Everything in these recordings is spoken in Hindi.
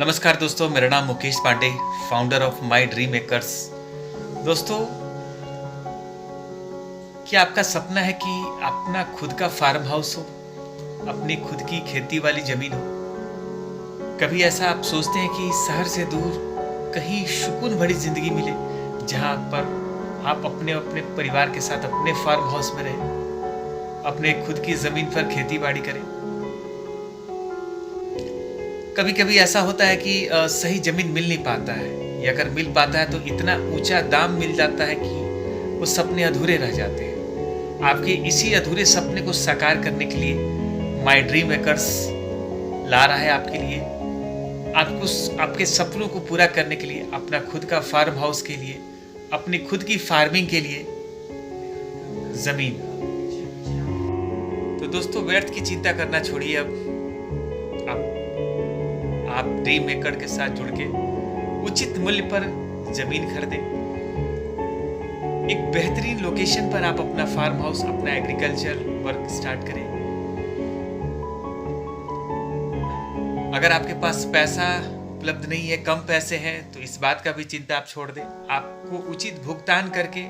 नमस्कार दोस्तों, मेरा नाम Mukesh Pande, founder of my dream makers. दोस्तों, क्या आपका सपना है कि अपना खुद का फार्म हाउस हो, अपनी खुद की खेती वाली जमीन हो? कभी ऐसा आप सोचते हैं कि शहर से दूर कहीं सुकून भरी जिंदगी मिले, जहां पर आप अपने अपने परिवार के साथ अपने फार्म हाउस में रहें, अपने खुद की जमीन पर खेती बाड़ी करें? कभी कभी ऐसा होता है कि सही जमीन मिल नहीं पाता है, या अगर मिल पाता है तो इतना ऊंचा दाम मिल जाता है कि वो सपने अधूरे रह जाते हैं। आपके इसी अधूरे सपने को साकार करने के लिए माई ड्रीम मेकर्स ला रहा है आपके लिए, आपको आपके सपनों को पूरा करने के लिए, अपना खुद का फार्म हाउस के लिए, अपनी खुद की फार्मिंग के लिए जमीन। तो दोस्तों, व्यर्थ की चिंता करना छोड़िए। अब आप ड्रीम मेकर के साथ जुड़ के उचित मूल्य पर जमीन खरीदें। एक बेहतरीन लोकेशन पर आप अपना फार्म हाउस, अपना एग्रीकल्चर वर्क स्टार्ट करें। अगर आपके पास पैसा उपलब्ध नहीं है, कम पैसे हैं, तो इस बात का भी चिंता आप छोड़ दें। आपको उचित भुगतान करके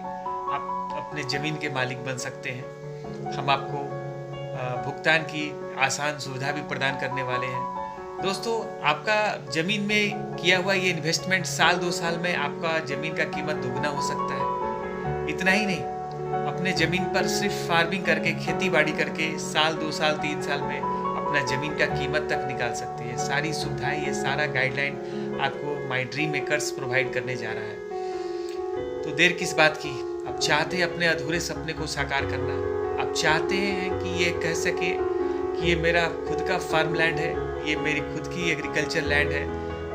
आप अपने जमीन के मालिक बन सकते हैं। हम आपको भुगतान की आसान सुविधा भी प्रदान करने वाले हैं। दोस्तों, आपका जमीन में किया हुआ ये इन्वेस्टमेंट साल 2 साल में आपका जमीन का कीमत दुगना हो सकता है। इतना ही नहीं, अपने जमीन पर सिर्फ फार्मिंग करके, खेती बाड़ी करके साल 2 साल 3 साल में अपना जमीन का कीमत तक निकाल सकते हैं। सारी सुविधाएं, ये सारा गाइडलाइन आपको माई ड्रीम मेकर्स प्रोवाइड करने जा रहा है। तो देर किस बात की? आप चाहते हैं अपने अधूरे सपने को साकार करना, आप चाहते हैं कि ये कह सके कि ये मेरा खुद का फार्म लैंड है, ये मेरी खुद की एग्रीकल्चर लैंड है,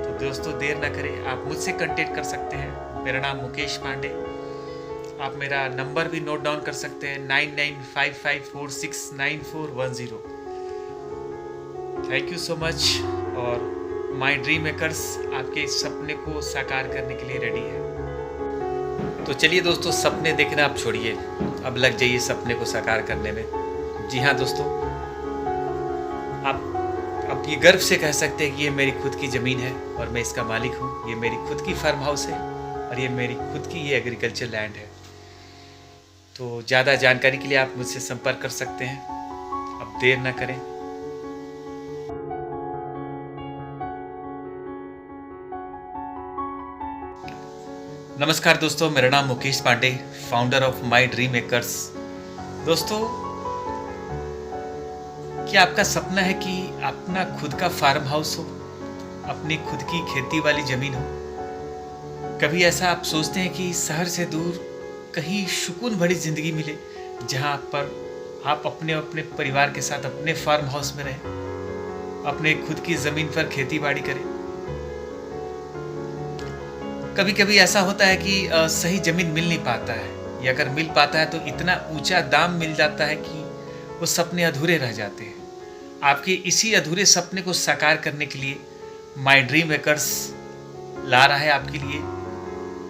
तो दोस्तों देर ना करें, आप मुझसे कांटेक्ट कर सकते हैं। मेरा नाम मुकेश पांडे। आप मेरा नंबर भी नोट डाउन कर सकते हैं, 9955469410। Thank you so much. और माई ड्रीम मेकर्स आपके इस सपने को साकार करने के लिए रेडी है। तो चलिए दोस्तों, सपने देखना आप छोड़िए, अब लग जाइए सपने को साकार करने में। जी हाँ दोस्तों, आप ये गर्व से कह सकते हैं कि ये मेरी खुद की ज़मीन है और मैं इसका मालिक हूँ। ये मेरी खुद की फार्म हाउस है और ये मेरी खुद की ये एग्रीकल्चर लैंड है। तो ज़्यादा जानकारी के लिए आप मुझसे संपर्क कर सकते हैं। अब देर ना करें। नमस्कार दोस्तों, मेरा नाम Mukesh Pande, founder of my dream makers. दोस्तों, क्या आपका सपना है कि अपना खुद का फार्म हाउस हो, अपनी खुद की खेती वाली जमीन हो? कभी ऐसा आप सोचते हैं कि शहर से दूर कहीं सुकून भरी जिंदगी मिले, जहां पर आप अपने अपने परिवार के साथ अपने फार्म हाउस में रहें, अपने खुद की जमीन पर खेती बाड़ी करें? कभी कभी ऐसा होता है कि सही जमीन मिल नहीं पाता है, या अगर मिल पाता है तो इतना ऊंचा दाम मिल जाता है कि वो सपने अधूरे रह जाते हैं। आपके इसी अधूरे सपने को साकार करने के लिए माई ड्रीम मेकर्स ला रहा है आपके लिए,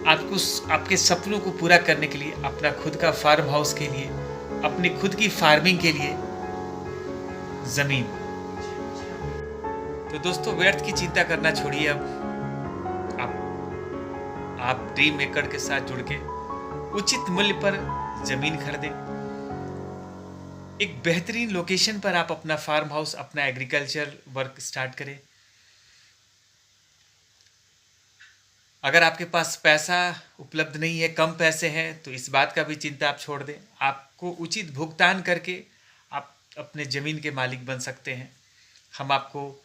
आपको आपके सपनों को पूरा करने के लिए, अपना खुद का फार्म हाउस के लिए, अपनी खुद की फार्मिंग के लिए जमीन। तो दोस्तों, व्यर्थ की चिंता करना छोड़िए। अब आप ड्रीम मेकर के साथ जुड़ के उचित मूल्य पर जमीन खरीदें। एक बेहतरीन लोकेशन पर आप अपना फार्म हाउस, अपना एग्रीकल्चर वर्क स्टार्ट करें। अगर आपके पास पैसा उपलब्ध नहीं है, कम पैसे हैं, तो इस बात का भी चिंता आप छोड़ दें। आपको उचित भुगतान करके आप अपने ज़मीन के मालिक बन सकते हैं। हम आपको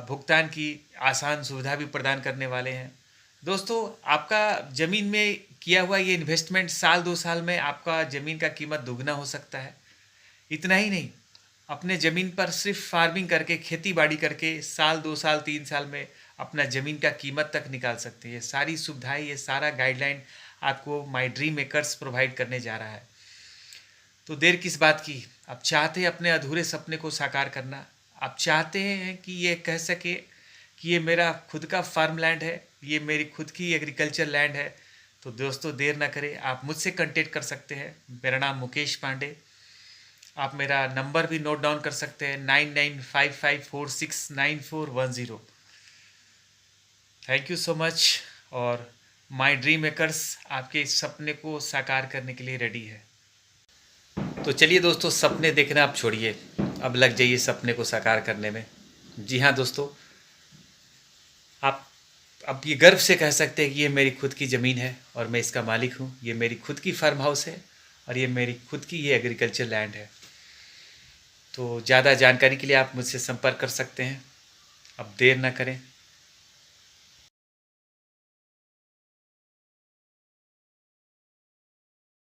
भुगतान की आसान सुविधा भी प्रदान करने वाले हैं। दोस्तों, आपका ज़मीन में किया हुआ ये इन्वेस्टमेंट साल 2 साल में आपका ज़मीन का कीमत दुगना हो सकता है। इतना ही नहीं, अपने ज़मीन पर सिर्फ फार्मिंग करके, खेती बाड़ी करके साल 2 साल 3 साल में अपना ज़मीन का कीमत तक निकाल सकते हैं। ये सारी सुविधाएं, ये सारा गाइडलाइन आपको माई ड्रीम मेकर्स प्रोवाइड करने जा रहा है। तो देर किस बात की? आप चाहते हैं अपने अधूरे सपने को साकार करना, आप चाहते हैं कि ये कह सके कि ये मेरा खुद का फार्म लैंड है, ये मेरी खुद की एग्रीकल्चर लैंड है, तो दोस्तों देर ना करें, आप मुझसे कांटेक्ट कर सकते हैं। मेरा नाम मुकेश पांडे। आप मेरा नंबर भी नोट डाउन कर सकते हैं, 9955469410। Thank you so much. और माय ड्रीम मेकर्स आपके इस सपने को साकार करने के लिए रेडी है। तो चलिए दोस्तों, सपने देखना आप छोड़िए, अब लग जाइए सपने को साकार करने में। जी हाँ दोस्तों, आप अब ये गर्व से कह सकते हैं कि ये मेरी खुद की ज़मीन है और मैं इसका मालिक हूँ। ये मेरी खुद की फार्म हाउस है और ये मेरी खुद की ये एग्रीकल्चर लैंड है। तो ज़्यादा जानकारी के लिए आप मुझसे संपर्क कर सकते हैं। अब देर ना करें,